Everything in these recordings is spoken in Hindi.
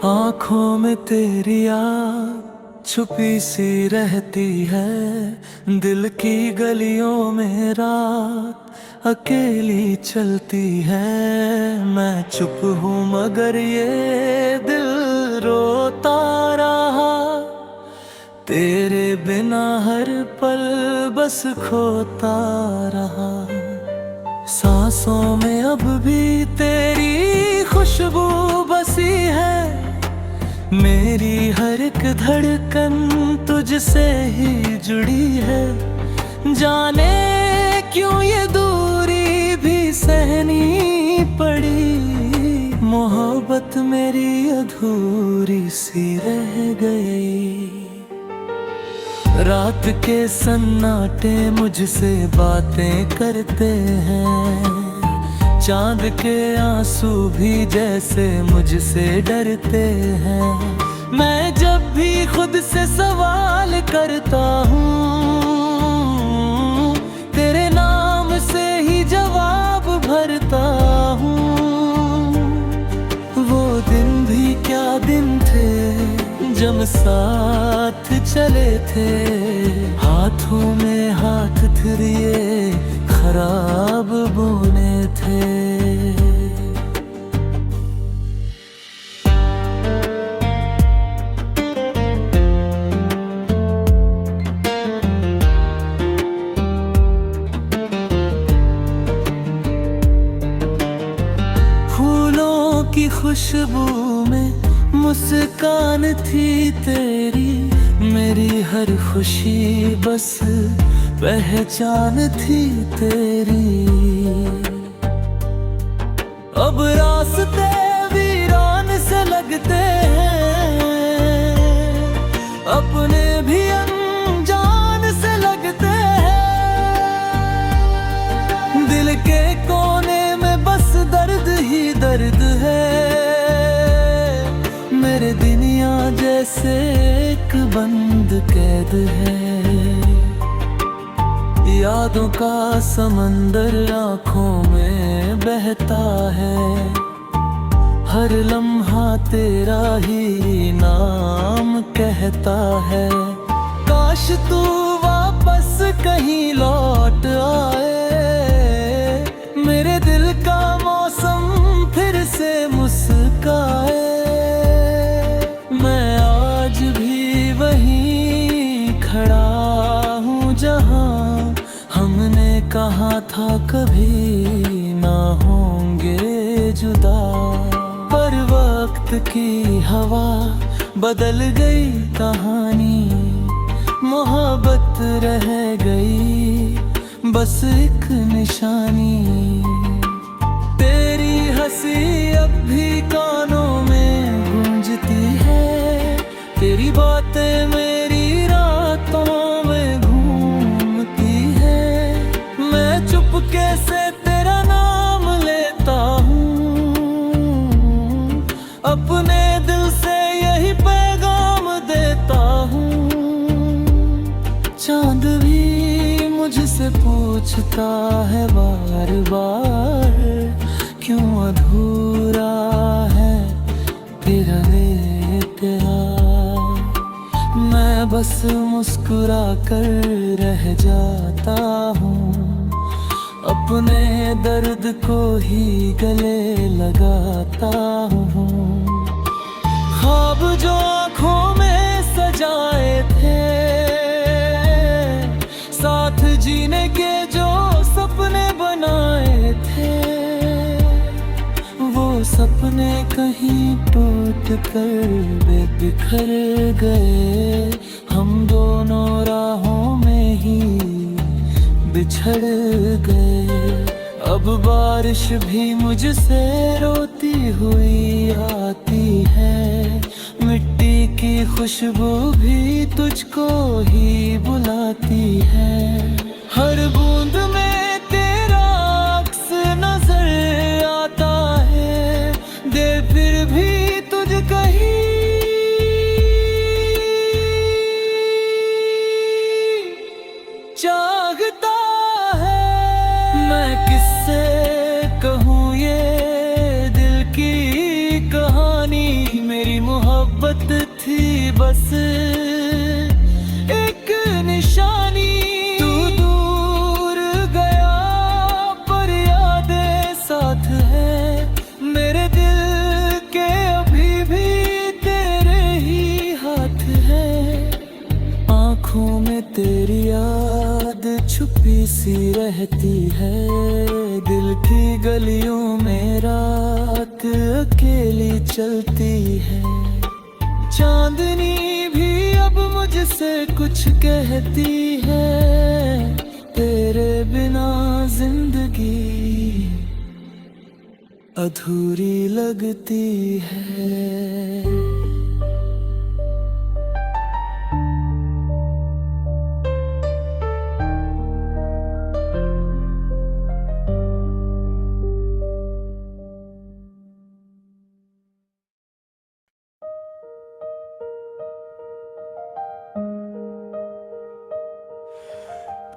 आँखों में तेरी याद छुपी सी रहती है। दिल की गलियों में रात अकेली चलती है। मैं चुप हूँ मगर ये दिल रोता रहा। तेरे बिना हर पल बस खोता रहा। सांसों में अब भी तेरी खुशबू बसी है। मेरी हर एक धड़कन तुझसे ही जुड़ी है। जाने क्यों ये दूरी भी सहनी पड़ी। मोहब्बत मेरी अधूरी सी रह गई। रात के सन्नाटे मुझसे बातें करते हैं। चांद के आंसू भी जैसे मुझसे डरते हैं। मैं जब भी खुद से सवाल करता हूँ, तेरे नाम से ही जवाब भरता हूँ। वो दिन भी क्या दिन थे जब साथ चले थे। हाथों में हाथ धरिए खराब बुने थे। फूलों की खुशबू में मुस्कान थी तेरी। मेरी हर खुशी बस पहचान थी तेरी। अब रास्ते वीरान से लगते हैं। अपने भी अनजान से लगते हैं। दिल के कोने में बस दर्द ही दर्द है। मेरे दुनिया जैसे एक बंद कैद है। यादों का समंदर आँखों में बहता है। हर लम्हा तेरा ही नाम कहता है। काश तू वापस कहीं लौट आए। मेरे दिल का मौसम फिर से मुस्काए। मैं आज भी वहीं खड़ा हूँ जहाँ हमने कहा था कभी ना होंगे जुदा। पर वक्त की हवा बदल गई कहानी। मोहब्बत रह गई बस एक निशानी। तेरी हंसी अब भी कानों में गूंजती है। तेरी बातें मेरी रातों में घूमती है। मैं चुपके से तेरा नाम लेता हूँ। अपने दिल से यही पैगाम देता हूँ। चांद भी मुझसे पूछता है बार बार, क्यों अधूरा है तेरा प्यार। मैं बस मुस्कुरा कर रह जाता हूँ। अपने दर्द को ही गले लगाता हूँ। ख्वाब जो आँखों में सजाए थे, साथ जीने के जो सपने बनाए थे, वो सपने कहीं टूट कर बेबिखर गए। हम दोनों राहों में ही बिछड़ गए। अब बारिश भी मुझसे रोती हुई आती है। मिट्टी की खुशबू भी तुझको ही बुलाती है। हर बूंद में तेरा अक्स नजर आता है। दे फिर भी तुझ कहीं चाहता है। मैं किससे कहूँ ये दिल की कहानी। मेरी बस एक निशानी। तू दूर गया पर यादें साथ है मेरे दिल के, अभी भी तेरे ही हाथ है। आँखों में तेरी याद छुपी सी रहती है, दिल की गलियों में रात अकेली चलती है। चांदनी भी अब मुझसे कुछ कहती है, तेरे बिना जिंदगी अधूरी लगती है।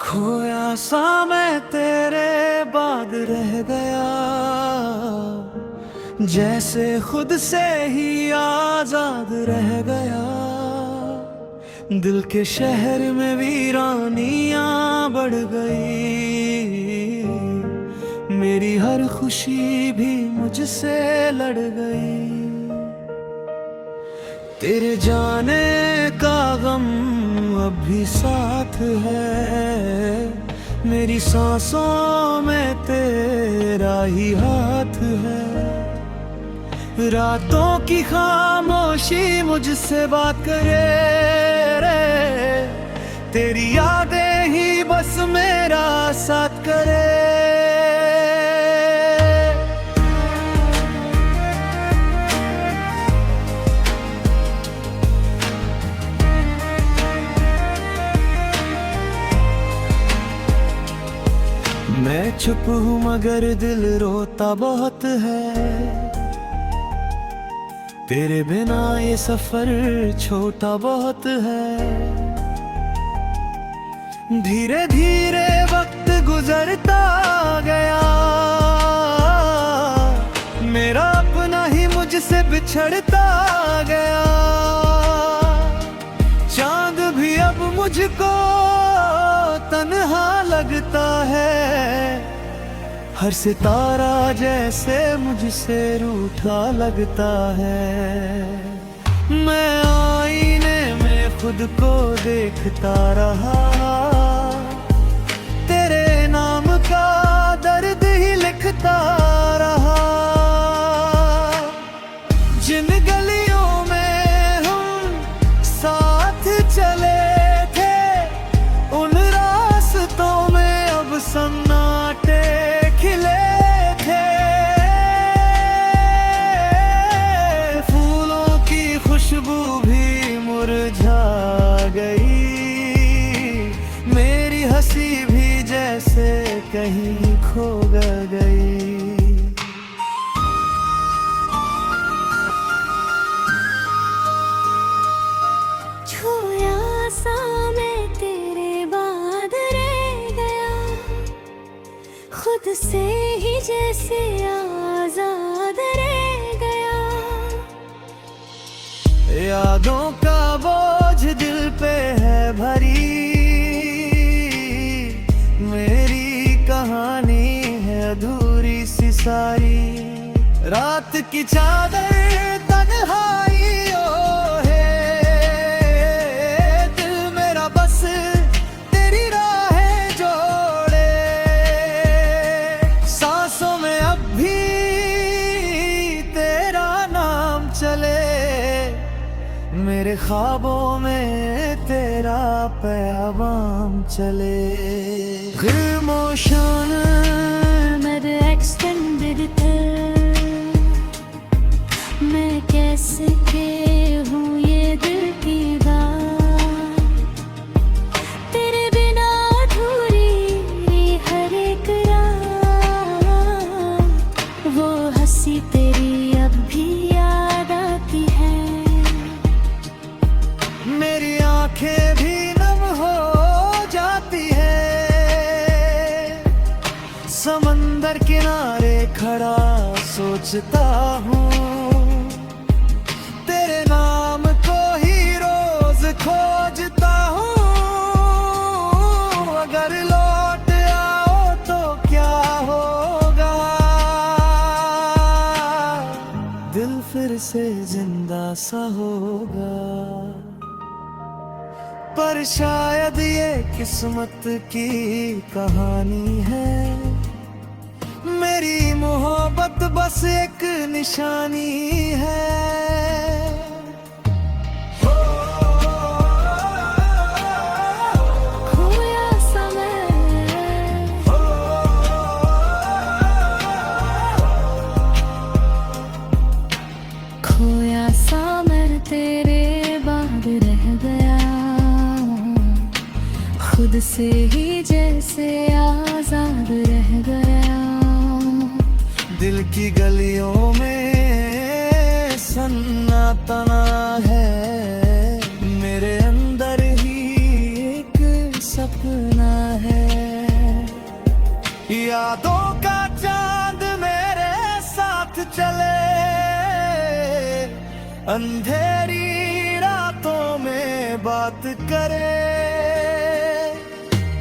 खोया सा मैं तेरे बाद रह गया, जैसे खुद से ही आजाद रह गया। दिल के शहर में वीरानियां बढ़ गई, मेरी हर खुशी भी मुझसे लड़ गई। तेरे जाने का गम अब भी साथ है, मेरी सांसों में तेरा ही हाथ है। रातों की खामोशी मुझसे बात करे रे, तेरी यादें ही बस मेरा साथ करे। मैं चुप हूँ मगर दिल रोता बहुत है, तेरे बिना ये सफर छोटा बहुत है। धीरे धीरे वक्त गुजरता गया, मेरा अपना ही मुझसे बिछड़ता गया। चांद भी अब मुझको तन्हा लगता है, हर सितारा जैसे मुझसे रूठा लगता है। मैं आईने में खुद को देखता रहा, तेरे नाम का दर्द ही लिखता रहा। जिन गलियों में हम साथ चले थे, उन रास्तों में अब सन्नाटे खिले थे। फूलों की खुशबू भी मुरझा गई, मेरी हंसी भी जैसे कहीं खो गई। खोया सा मैं तेरे बाद रह गया, खुद से ही जैसे आजाद रह गया। यादों का बोझ दिल पे है भरी, मेरी कहानी है अधूरी सी सारी। रात की चादर तन्हाइयों है, दिल मेरा बस तेरी राहें जोड़े। सांसों में अब भी तेरा नाम चले, मेरे ख्वाबों में तेरा पैगाम चले। Emotion med extended मैं कैसे के हूँ ये दिल की बात, तेरे बिना अधूरी हर एक रात। वो हंसी तेरी अब भी याद आती है, मेरी आंखें भी नम हो जाती है। समंदर किनारे खड़ा सोचता हूँ, तेरे नाम को ही रोज से जिंदा सा होगा। पर शायद ये किस्मत की कहानी है, मेरी मोहब्बत बस एक निशानी है। खोया समय, खोया सा मैं तेरे बाद रह गया, खुद से ही जैसे आजाद रह गया। दिल की गलियों में सन्नाटा है, मेरे अंदर ही एक सपना है। यादों का चांद मेरे साथ चले, अंधेरी रातों में बात करे।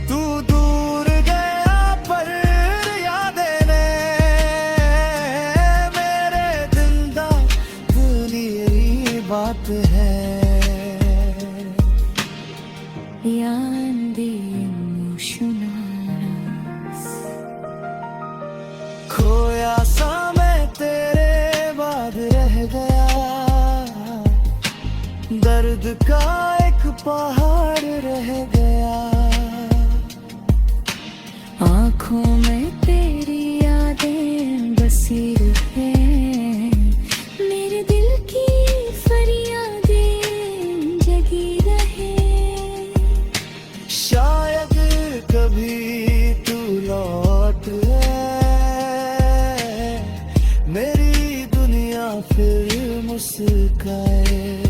तू दूर गया पर यादें ने मेरे जिंदा दुनिया बात है। Beyond the emotional, खोया सा मैं तेरे बाद रह गया, दर्द का एक पहाड़ रह गया। आँखों में तेरी यादें बसी रहे, मेरे दिल की फरियादें जगी रहे। शायद कभी तू लौट आए, मेरी दुनिया फिर मुस्काए।